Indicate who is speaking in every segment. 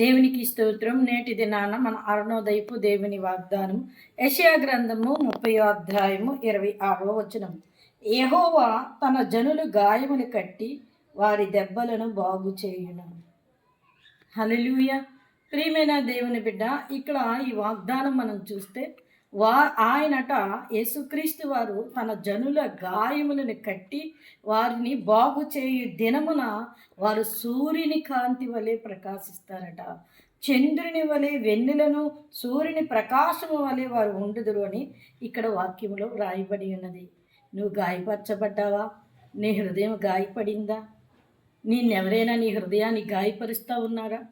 Speaker 1: దేవునికి స్తోత్రం. నేటి దినాన మన అరుణోదయపు దేవుని వాగ్దానం యెషయా గ్రంథము 30వ అధ్యాయము 26వ వచనం. యెహోవా తన జనులు గాయములు కట్టి వారి దెబ్బలను బాగు చేయును. హల్లెలూయా. ప్రియమైన దేవుని బిడ్డ, ఇక్కడ ఈ వాగ్దానం మనం చూస్తే ఆయనట యేసుక్రీస్తు వారు తన జనుల గాయములను కట్టి వారిని బాగు చేయు దినమున వారు సూర్యుని కాంతి వలె ప్రకాశిస్తారట. చంద్రుని వలె వెన్నెలను సూర్యుని ప్రకాశము వలె వారు ఉండుదురు అని ఇక్కడ వాక్యములో వ్రాయబడి ఉన్నది. నువ్వు గాయపరచబడ్డావా? నీ హృదయం గాయపడిందా? నిన్నెవరైనా నీ హృదయాన్ని గాయపరుస్తూ ఉన్నారా?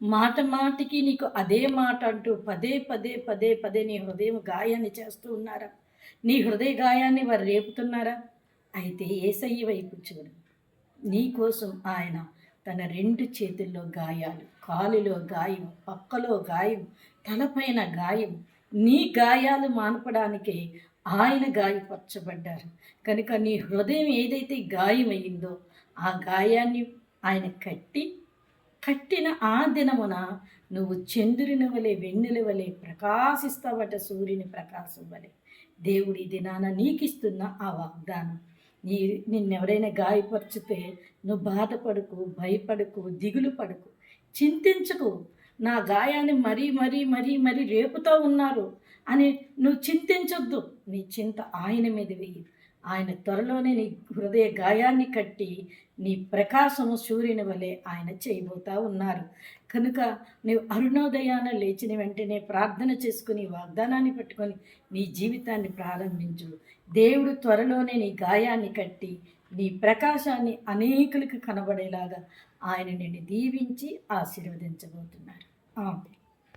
Speaker 1: మాట మాటికి నీకు అదే మాట అంటూ పదే పదే పదే పదే నీ హృదయం గాయాన్ని చేస్తూ ఉన్నారా? నీ హృదయ గాయాన్ని వారు రేపుతున్నారా? అయితే యేసయ్య వైపు చూడు. నీ కోసం ఆయన తన 2 చేతుల్లో గాయాలు, కాలులో గాయం, పక్కలో గాయం, తలపైన గాయం, నీ గాయాలు మాన్పడానికే ఆయన గాయపరచబడ్డారు. కనుక నీ హృదయం ఏదైతే గాయమైందో ఆ గాయాన్ని ఆయన కట్టిన ఆ దినమున నువ్వు చంద్రుని వలె వెన్నెల వలె ప్రకాశిస్తావట, సూర్యుని ప్రకాశం వలె. దేవుడి దినాన నీకిస్తున్న ఆ వాగ్దానం. నిన్నెవరైనా గాయపరిచితే నువ్వు బాధపడకు, భయపడకు, దిగులు పడకు, చింతించకు. నా గాయాన్ని మరీ మరీ మరీ మరీ రేపుతూ ఉన్నారు అని నువ్వు చింతించొద్దు. నీ చింత ఆయన మీద వేయి. ఆయన త్వరలోనే నీ హృదయ గాయాన్ని కట్టి నీ ప్రకాశము సూర్యుని వలె ఆయన చేయబోతా ఉన్నారు. కనుక నీవు అరుణోదయాన లేచిన వెంటనే ప్రార్థన చేసుకుని వాగ్దానాన్ని పట్టుకొని నీ జీవితాన్ని ప్రారంభించు. దేవుడు త్వరలోనే నీ గాయాన్ని కట్టి నీ ప్రకాశాన్ని అనేకులకు కనబడేలాగా ఆయన నిన్ను దీవించి ఆశీర్వదించబోతున్నారు. ఆమె